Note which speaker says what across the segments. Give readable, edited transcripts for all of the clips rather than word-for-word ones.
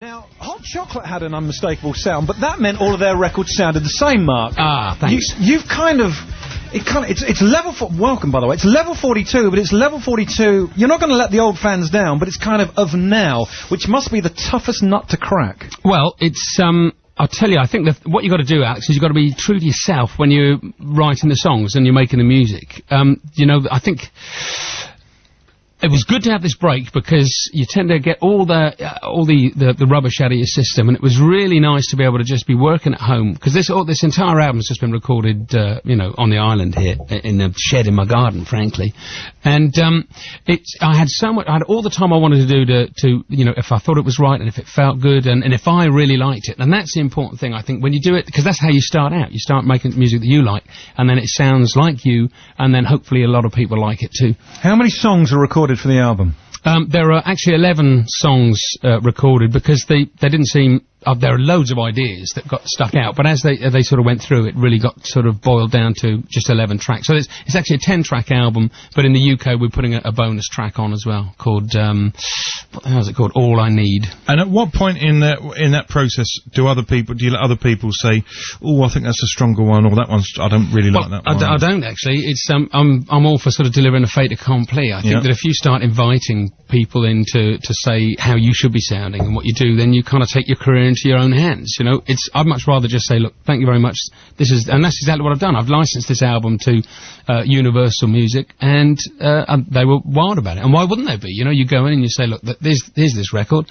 Speaker 1: Now, Hot Chocolate had an unmistakable sound, but that meant all of their records sounded the same, Mark.
Speaker 2: Ah, thanks.
Speaker 1: You've it's level welcome, by the way. It's level 42, but it's level 42. You're not going to let the old fans down, but it's kind of now, which must be the toughest nut to crack.
Speaker 2: Well, it's, I'll tell you, I think that what you've got to do, Alex, is you've got to be true to yourself when you're writing the songs and you're making the music. You know, I think it was good to have this break because you tend to get all the rubbish out of your system, and it was really nice to be able to just be working at home, because this entire album's just been recorded, you know, on the island here, in a shed in my garden, frankly. And I had all the time I wanted to do to you know, if I thought it was right and if it felt good and if I really liked it. And that's the important thing, I think, when you do it, because that's how you start out. You start making music that you like, and then it sounds like you, and then hopefully a lot of people like it too.
Speaker 1: How many songs are recorded for the album?
Speaker 2: There are actually 11 songs recorded, because they didn't seem... there are loads of ideas that got stuck out, but as they sort of went through, it really got sort of boiled down to just 11 tracks. So it's actually a 10-track album, but in the UK we're putting a bonus track on as well, called, how's it called? All I Need.
Speaker 3: And at what point in that process do you let other people say, oh, I think that's a stronger one, or that one's, I don't really like that one?
Speaker 2: I don't actually. It's, I'm all for sort of delivering a fait accompli. I think that if you start inviting people in to say how you should be sounding and what you do, then you kind of take your career into your own hands, you know. I'd much rather just say, look, thank you very much, and that's exactly what I've done. I've licensed this album to Universal Music, and they were wild about it. And why wouldn't they be? You know, you go in and you say, look, here's this record,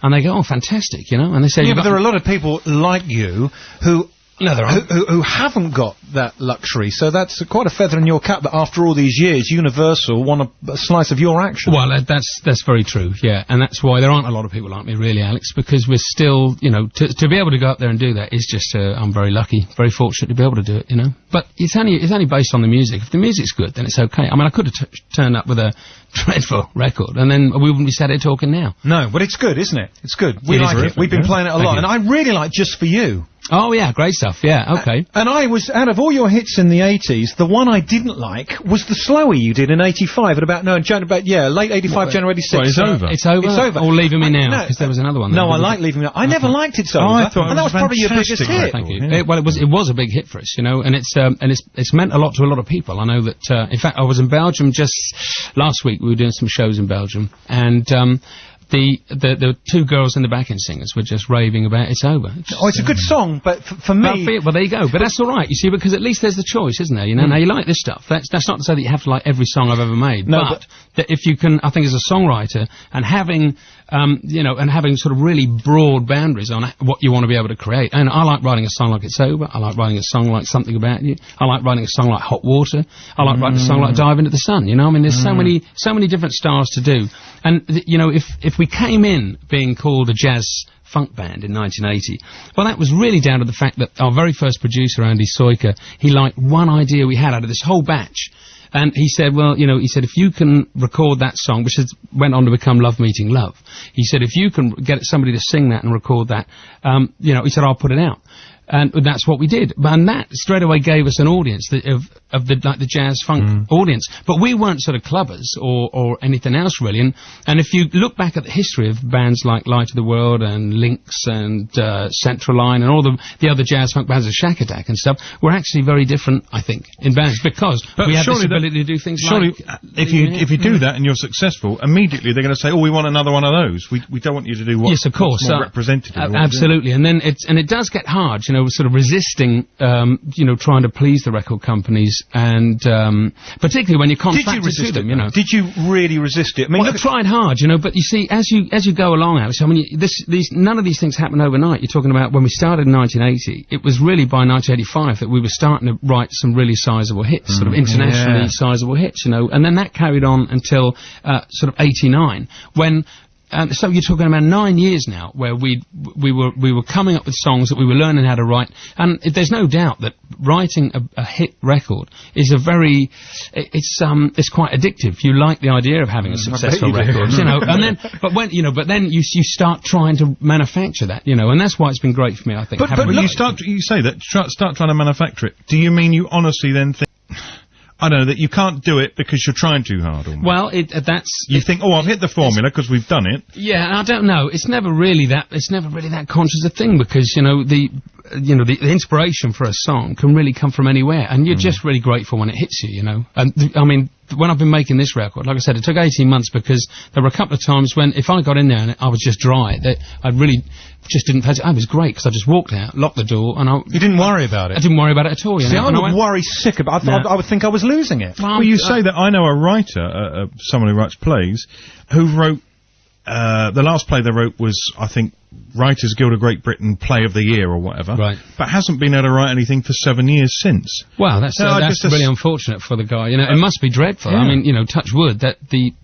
Speaker 2: and they go, oh, fantastic, you know, and they say...
Speaker 1: Yeah, but there are a lot of people like you who...
Speaker 2: No, there aren't.
Speaker 1: Who haven't got that luxury, so that's quite a feather in your cap that after all these years, Universal want a slice of your action.
Speaker 2: Well, that's very true, yeah, and that's why there aren't a lot of people like me, really, Alex, because we're still, you know, to be able to go up there and do that is just, I'm very lucky, very fortunate to be able to do it, you know. But it's only based on the music. If the music's good, then it's okay. I mean, I could have turned up with a dreadful record, and then we wouldn't be sat here talking now.
Speaker 1: No, but it's good, isn't it? It's good. We like it. We've been playing it a lot, and I really like Just For You.
Speaker 2: Oh, yeah, great stuff, yeah, okay.
Speaker 1: And I was, out of all your hits in the 80s, the one I didn't like was the slowie you did in 85, late 85, January 86.
Speaker 3: Well, it's over.
Speaker 2: It's over?
Speaker 1: It's over.
Speaker 2: Or Leaving Me Now, because there was another one.
Speaker 1: No, I like Leaving Me Now. I never liked It's Over.
Speaker 3: I thought
Speaker 1: and that was probably your biggest hit.
Speaker 2: Thank you. Yeah. It was a big hit for us, you know, and it's meant a lot to a lot of people. I know that, in fact, I was in Belgium just last week. We were doing some shows in Belgium, and, the two girls in the backing singers were just raving about It's Over.
Speaker 1: It's a good song, but for me...
Speaker 2: Well, there you go. But that's all right, you see, because at least there's the choice, isn't there? You know, now you like this stuff. That's not to say that you have to like every song I've ever made.
Speaker 1: No,
Speaker 2: but that if you can, I think as a songwriter, and having, you know, and having sort of really broad boundaries on what you want to be able to create. And I like writing a song like It's Over. I like writing a song like Something About You. I like writing a song like Hot Water. I like writing a song like Dive Into the Sun. You know, I mean, there's so many different styles to do. And, you know, if we came in being called a jazz funk band in 1980, well, that was really down to the fact that our very first producer, Andy Soiker, he liked one idea we had out of this whole batch. And he said, well, you know, if you can record that song, which went on to become Love Meeting Love, he said, if you can get somebody to sing that and record that, you know, he said, I'll put it out. And that's what we did. And that straight away gave us an audience of the jazz funk audience. But we weren't sort of clubbers or anything else really. And if you look back at the history of bands like Light of the World and Lynx and Central Line and all the other jazz funk bands of Shack Attack and stuff, we're actually very different, I think, in bands, because we have this ability to do things like...
Speaker 3: if you do that and you're successful, immediately they're going to say, oh, we want another one of those. We don't want you to do what,
Speaker 2: yes, of course,
Speaker 3: what's more representative.
Speaker 2: Absolutely. And then it does get hard, you know, sort of resisting, you know, trying to please the record companies, and particularly when you're contracted to them, you know.
Speaker 1: Did you really resist it? I mean,
Speaker 2: well, I tried hard, you know, but you see, as you go along, Alex, I mean, none of these things happen overnight. You're talking about when we started in 1980, it was really by 1985 that we were starting to write some really sizable hits, sort of internationally sizable hits, you know, and then that carried on until sort of 89, when... so you're talking about 9 years now, where we were coming up with songs that we were learning how to write, and there's no doubt that writing a hit record is it's quite addictive. You like the idea of having a successful record, you know, and then you start trying to manufacture that, you know, and that's why it's been great for me, I think.
Speaker 3: But when you say that, start trying to manufacture it, do you mean you honestly then think, I don't know, that you can't do it because you're trying too hard. Almost.
Speaker 2: Well,
Speaker 3: you think, oh, I've hit the formula because we've done it.
Speaker 2: Yeah, I don't know. It's never really that conscious a thing, because, you know, the inspiration for a song can really come from anywhere, and you're just really grateful when it hits you, you know. And I mean, when I've been making this record, like I said, it took 18 months because there were a couple of times when if I got in there and I was just dry, that I really just didn't fancy it. It was great because I just walked out, locked the door, and
Speaker 1: You didn't worry about it?
Speaker 2: I didn't worry about it at all, you
Speaker 1: See,
Speaker 2: know.
Speaker 1: I would worry sick about it. I would think I was losing it.
Speaker 3: Well, you say that. I know a writer, someone who writes plays, who wrote, the last play they wrote was, I think, Writers Guild of Great Britain Play of the Year or whatever.
Speaker 2: Right.
Speaker 3: But hasn't been able to write anything for 7 years since.
Speaker 2: Well, that's really unfortunate for the guy. You know, it must be dreadful.
Speaker 1: Yeah.
Speaker 2: I mean, you know, touch wood, that the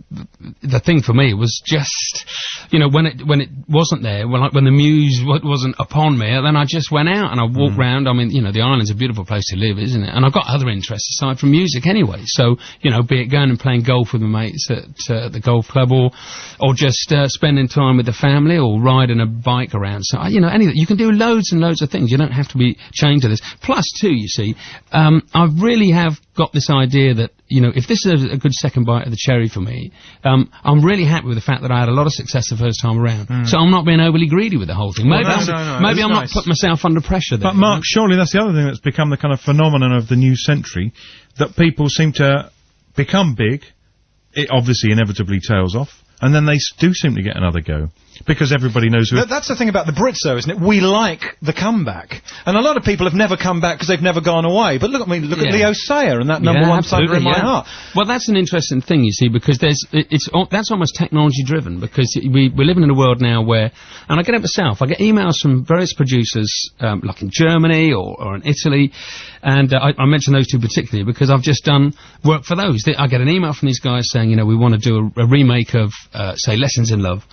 Speaker 2: thing for me was just, you know, when it wasn't there, when the muse wasn't upon me, then I just went out and I walked round. I mean, you know, the island's a beautiful place to live, isn't it? And I've got other interests aside from music anyway. So, you know, be it going and playing golf with my mates at the golf club, or just spending time with the family, or riding a bike around. So, you know, anything. You can do loads and loads of things. You don't have to be chained to this. Plus, too, you see, I really have got this idea that, you know, if this is a good second bite of the cherry for me, I'm really happy with the fact that I had a lot of success the first time around. So I'm not being overly greedy with the whole thing. Maybe maybe I'm not putting myself under pressure there.
Speaker 3: But Mark, surely that's the other thing that's become the kind of phenomenon of the new century, that people seem to become big, it obviously inevitably tails off, and then they do seem to get another go. Because everybody knows who...
Speaker 1: That's the thing about the Brits, though, isn't it? We like the comeback. And a lot of people have never come back because they've never gone away. But look at me, look at Leo Sayer and that number one thunder in my heart.
Speaker 2: Well, that's an interesting thing, you see, because that's almost technology-driven, because we're living in a world now where... And I get it myself. I get emails from various producers, like in Germany or in Italy, and I mention those two particularly because I've just done work for those. I get an email from these guys saying, you know, we want to do a remake of, say, Lessons in Love.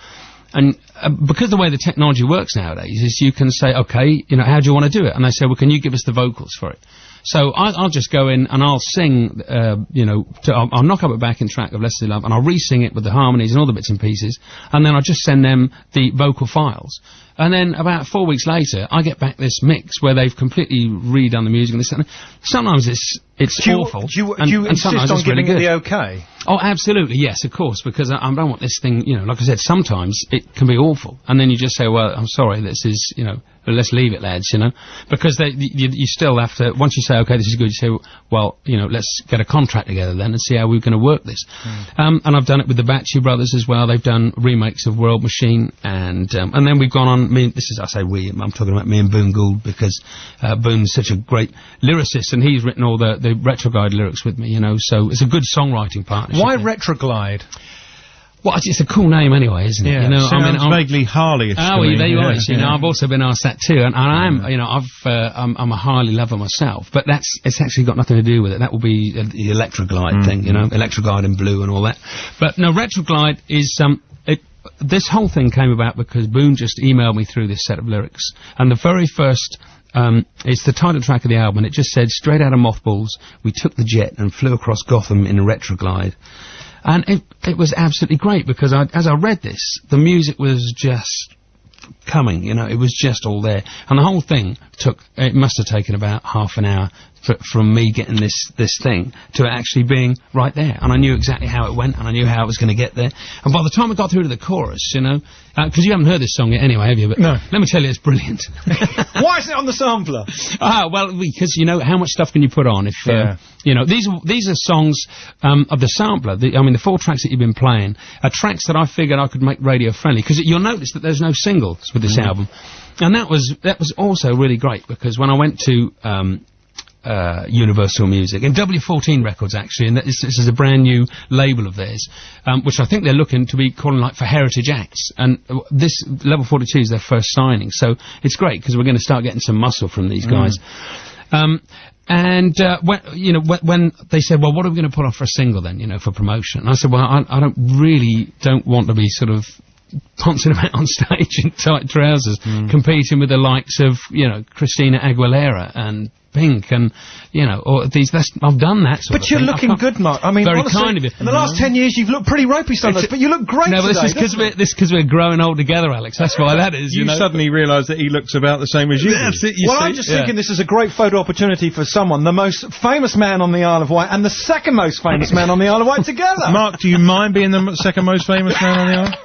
Speaker 2: And because the way the technology works nowadays is you can say, okay, you know, how do you want to do it? And they say, well, can you give us the vocals for it? So I'll just go in and I'll sing, you know, I'll knock up a backing track of Lessons in Love and I'll re-sing it with the harmonies and all the bits and pieces, and then I'll just send them the vocal files. And then about 4 weeks later, I get back this mix where they've completely redone the music and this. And sometimes it's awful.
Speaker 1: Do you insist on giving it the okay?
Speaker 2: Oh, absolutely, yes, of course, because I don't want this thing, you know, like I said, sometimes it can be awful. And then you just say, well, I'm sorry, this is, you know, let's leave it, lads, you know. Because you still have to, once you say, okay, this is good, you say, well, you know, let's get a contract together then and see how we're going to work this. And I've done it with the Batchy brothers as well. They've done remakes of World Machine, and then we've gone on, I say we, I'm talking about me and Boone Gould, because Boone's such a great lyricist, and he's written all the Retroglide lyrics with me, you know, so it's a good songwriting partnership.
Speaker 1: Why Retroglide?
Speaker 2: Well, it's a cool name anyway, isn't it? You know,
Speaker 3: sounds vaguely Harley-ish.
Speaker 2: Oh, well, there you are. You know, I've also been asked that too, and I am, you know, I'm a Harley lover myself, but it's actually got nothing to do with it. That will be the Electroglide thing, you know, Electroglide in blue and all that. But no, Retroglide is this whole thing came about because Boone just emailed me through this set of lyrics, and the very first. It's the title track of the album, and it just said, straight out of mothballs, we took the jet and flew across Gotham in a Retroglide. And it was absolutely great, because as I read this, the music was just coming, you know, it was just all there. And the whole thing it must have taken about half an hour from me getting this thing to it actually being right there. And I knew exactly how it went, and I knew how I was going to get there. And by the time I got through to the chorus, you know, because you haven't heard this song yet anyway, have you? But
Speaker 1: no.
Speaker 2: Let me tell you, it's brilliant.
Speaker 1: Why isn't it on the sampler?
Speaker 2: Well, because, you know, how much stuff can you put on if, you know, these are songs of the sampler. I mean, the 4 tracks that you've been playing are tracks that I figured I could make radio friendly, because you'll notice that there's no singles with this album. And that was also really great, because when I went to Universal Music, and W14 Records actually, and this is a brand new label of theirs, which I think they're looking to be calling like for heritage acts, and this Level 42 is their first signing, so it's great because we're going to start getting some muscle from these guys. When they said, well, what are we going to put on for a single then, you know, for promotion? And I said, well, I don't want to be sort of pouncing about on stage in tight trousers, competing with the likes of, you know, Christina Aguilera and Pink and, you know, or these, I've done that sort of
Speaker 1: But you're
Speaker 2: thing.
Speaker 1: looking good, Mark. I mean,
Speaker 2: very
Speaker 1: honestly,
Speaker 2: kind of you.
Speaker 1: in the last 10 years, you've looked pretty ropey sometimes, but you look great
Speaker 2: No, but
Speaker 1: today.
Speaker 2: this is because we're growing old together, Alex. That's why that is,
Speaker 3: You
Speaker 2: know.
Speaker 3: suddenly realise that he looks about the same as you do.
Speaker 2: That's it, you
Speaker 1: Well,
Speaker 2: see.
Speaker 1: I'm just thinking this is a great photo opportunity for someone, the most famous man on the Isle of Wight and the second most famous man on the Isle of Wight together.
Speaker 3: Mark, do you mind being the second most famous man on the island?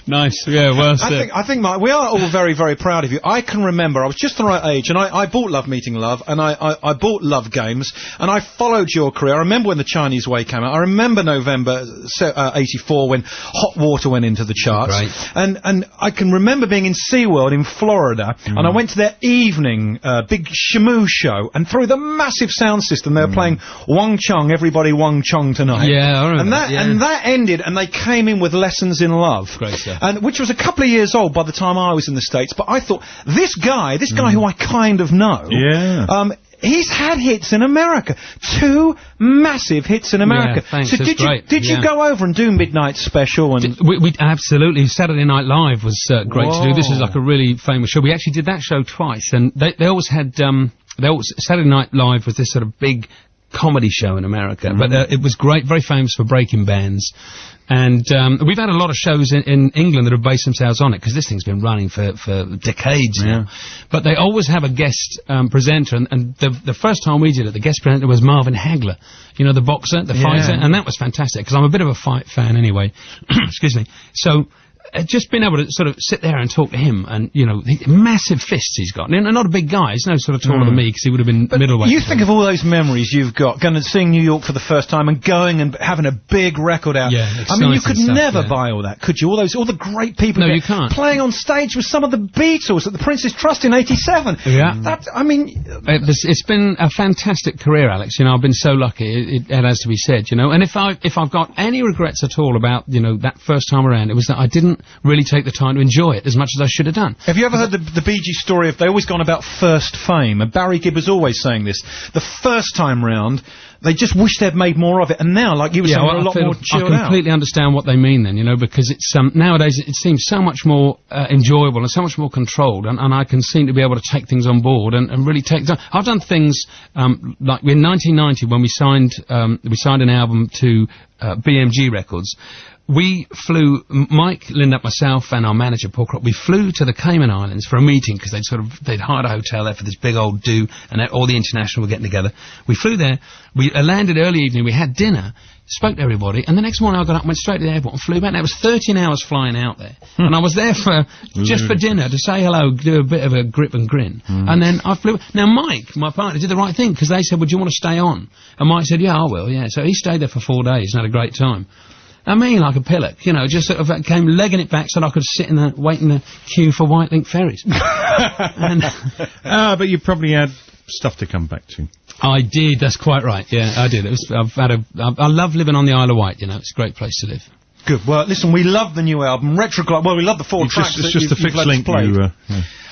Speaker 2: Nice, yeah, well said.
Speaker 1: I think, Mark, we are all very, very proud of you. I can remember, I was just the right age, and I bought Love Meeting Love, and I bought Love Games, and I followed your career. I remember when The Chinese Way came out. I remember November 84 when Hot Water went into the charts.
Speaker 2: Right.
Speaker 1: And I can remember being in SeaWorld in Florida, and I went to their evening big Shamoo show, and through the massive sound system, they were playing Wang Chung, Everybody Wang Chung Tonight.
Speaker 2: Yeah, I remember that,
Speaker 1: And that ended, and they came in with Lessons in Love.
Speaker 2: Great stuff.
Speaker 1: And which was a couple of years old by the time I was in the States, but I thought, this guy who I kind of know, he's had hits in America. 2 massive hits in America.
Speaker 2: Yeah, thanks,
Speaker 1: so
Speaker 2: that's
Speaker 1: did you go over and do Midnight Special? And
Speaker 2: We absolutely. Saturday Night Live was great to do. This is like a really famous show. We actually did that show twice, and they always had Saturday Night Live was this sort of big comedy show in America, but it was great, very famous for breaking bands. And we've had a lot of shows in England that have based themselves on it, because this thing's been running for decades now. But they always have a guest presenter, and the first time we did it, the guest presenter was Marvin Hagler, you know, the boxer, the fighter, and that was fantastic, because I'm a bit of a fight fan anyway. Excuse me. So just being able to sort of sit there and talk to him, and, you know, massive fists he's got. And not a big guy. He's no sort of taller than me, because he would have been middleweight.
Speaker 1: You think of all those memories you've got, going to seeing New York for the first time and going and having a big record out.
Speaker 2: Yeah,
Speaker 1: I mean, you could
Speaker 2: stuff,
Speaker 1: never buy all that, could you? All the great people.
Speaker 2: No, you can't.
Speaker 1: Playing on stage with some of the Beatles at the Prince's Trust in '87.
Speaker 2: Yeah.
Speaker 1: It's
Speaker 2: It's been a fantastic career, Alex. You know, I've been so lucky. It has to be said, you know. And if I've got any regrets at all about, you know, that first time around, it was that I didn't really take the time to enjoy it as much as I should have done.
Speaker 1: Have you ever heard the Bee Gees story of, they always gone about first fame, and Barry Gibb was always saying this, the first time round, they just wish they'd made more of it, and now, like you were saying, they're a lot more chilled out.
Speaker 2: I completely understand what they mean then, you know, because it's, nowadays it seems so much more enjoyable and so much more controlled, and I can seem to be able to take things on board and really take time. I've done things, like in 1990 when we signed an album to BMG Records. We flew, Mike, Linda, myself, and our manager, Paul Crock, we flew to the Cayman Islands for a meeting, because they'd hired a hotel there for this big old do, and all the international were getting together. We flew there, we landed early evening, we had dinner, spoke to everybody, and the next morning I got up, went straight to the airport and flew back. Now, it was 13 hours flying out there, and I was there just for dinner, to say hello, do a bit of a grip and grin, and then I flew. Now, Mike, my partner, did the right thing, because they said, would you want to stay on? And Mike said, yeah, I will, yeah. So he stayed there for 4 days and had a great time. I mean, like a pillock, you know, just sort of came legging it back so that I could sit in the waiting the queue for White Link ferries.
Speaker 3: But you probably had stuff to come back to.
Speaker 2: I did. That's quite right. Yeah, I did. I love living on the Isle of Wight. You know, it's a great place to live.
Speaker 1: Good. Well, listen, we love the new album, Retroglide. Well, we love the 4 tracks.
Speaker 3: It's just a fixed link.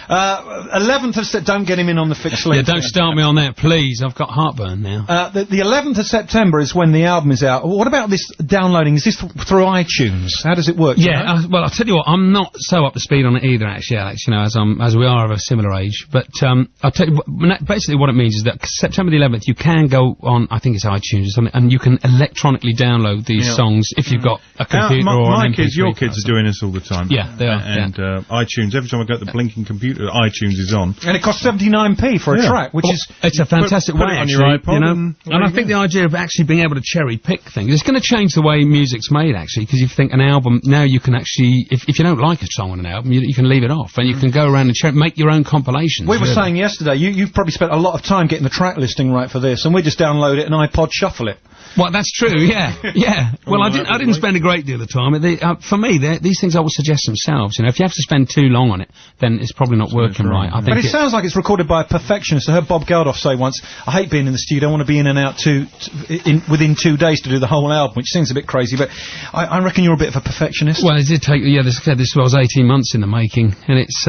Speaker 1: 11th of September. Don't get him in on the fixed link.
Speaker 2: Yeah, don't start me on that, please. I've got heartburn now.
Speaker 1: The 11th of September is when the album is out. What about this downloading? Is this through iTunes? How does it work?
Speaker 2: Yeah, well, I'll tell you what, I'm not so up to speed on it either, actually, Alex, you know, as we are of a similar age. But I'll tell you, basically what it means is that September the 11th, you can go on, I think it's iTunes or something, and you can electronically download these songs if you've got a computer or an MP3.
Speaker 3: Your kids are doing this all the time.
Speaker 2: Yeah, they are.
Speaker 3: And iTunes, every time I go to the blinking computer, iTunes is on.
Speaker 1: And it costs 79p for a track, which is...
Speaker 2: It's a fantastic way,
Speaker 3: it on
Speaker 2: actually,
Speaker 3: your iPod,
Speaker 2: you know. And I think the idea of actually being able to cherry-pick things, it's going to change the way music's made, actually, because you think an album, now you can actually, if you don't like a song on an album, you can leave it off, and you can go around and make your own compilations.
Speaker 1: We were saying yesterday, you've probably spent a lot of time getting the track listing right for this, and we just download it and iPod shuffle it.
Speaker 2: Well, that's true, yeah, yeah. Well, I didn't spend a great deal of time. For me, these things always suggest themselves, you know. If you have to spend too long on it, then it's probably not working right. I think
Speaker 1: but it sounds like it's recorded by a perfectionist. I heard Bob Geldof say once, I hate being in the studio, I want to be in and out within 2 days to do the whole album, which seems a bit crazy, but I reckon you're a bit of a perfectionist.
Speaker 2: Well, it did take, this was 18 months in the making, and it's,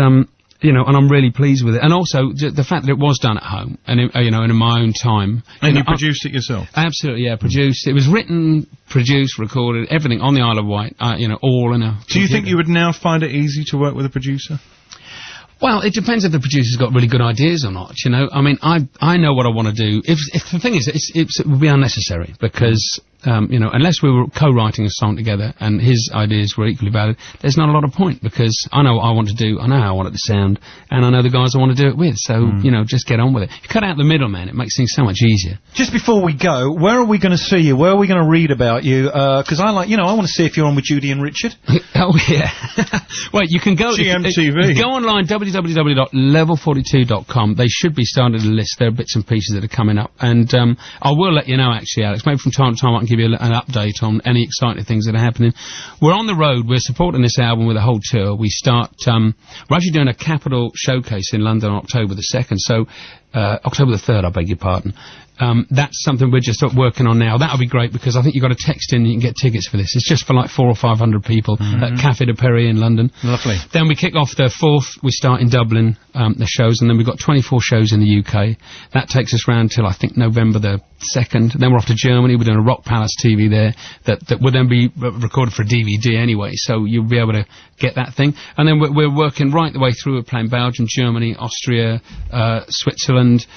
Speaker 2: and I'm really pleased with it. And also, the fact that it was done at home, and, in my own time.
Speaker 3: And you produced it yourself?
Speaker 2: Absolutely, yeah, produced. It was written, produced, recorded, everything on the Isle of Wight, all in a...
Speaker 3: Do you think you would now find it easy to work with a producer?
Speaker 2: Well, it depends if the producer's got really good ideas or not, I mean, I know what I want to do. If the thing is, it would be unnecessary, because... unless we were co-writing a song together and his ideas were equally valid, there's not a lot of point, because I know what I want to do, I know how I want it to sound, and I know the guys I want to do it with, so, just get on with it. You cut out the middleman, it makes things so much easier.
Speaker 1: Just before we go, where are we going to see you? Where are we going to read about you? Because I want to see if you're on with Judy and Richard.
Speaker 2: Oh, yeah. Well, you can go...
Speaker 3: GMTV.
Speaker 2: Go online, www.level42.com. They should be starting to list. There are bits and pieces that are coming up, and I will let you know, actually, Alex. Maybe from time to time I can give you an update on any exciting things that are happening. We're on the road. We're supporting this album with a whole tour. We start... we're actually doing a Capital showcase in London on October the 2nd, so... October the 3rd, I beg your pardon. That's something we're just working on now. That'll be great, because I think you've got to text in and you can get tickets for this. It's just for like 400 or 500 people at Café de Paris in London.
Speaker 1: Lovely.
Speaker 2: Then we kick off the 4th. We start in Dublin, the shows, and then we've got 24 shows in the UK. That takes us round till, I think, November the 2nd. Then we're off to Germany. We're doing a Rock Palace TV there that will then be recorded for DVD anyway, so you'll be able to get that thing. And then we're working right the way through. We're playing Belgium, Germany, Austria, Switzerland.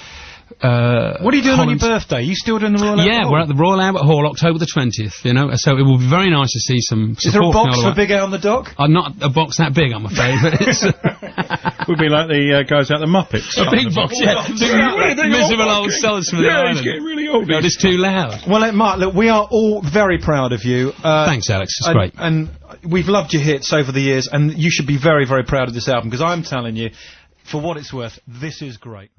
Speaker 1: What are you doing on your birthday? You still doing the Royal Albert Hall?
Speaker 2: Yeah, we're at the Royal Albert Hall, October the 20th, so it will be very nice to see some support.
Speaker 1: Is there a box for Big Out on the Dock?
Speaker 2: Not a box that big, I'm afraid, but it's...
Speaker 3: We'd be like the guys out the Muppets.
Speaker 2: A big box, yeah. Miserable old souls from the island.
Speaker 3: He's getting really old.
Speaker 2: No, it's too loud.
Speaker 1: Well, Mark, look, we are all very proud of you.
Speaker 2: Thanks, Alex, it's great.
Speaker 1: And we've loved your hits over the years, and you should be very, very proud of this album, because I'm telling you, for what it's worth, this is great.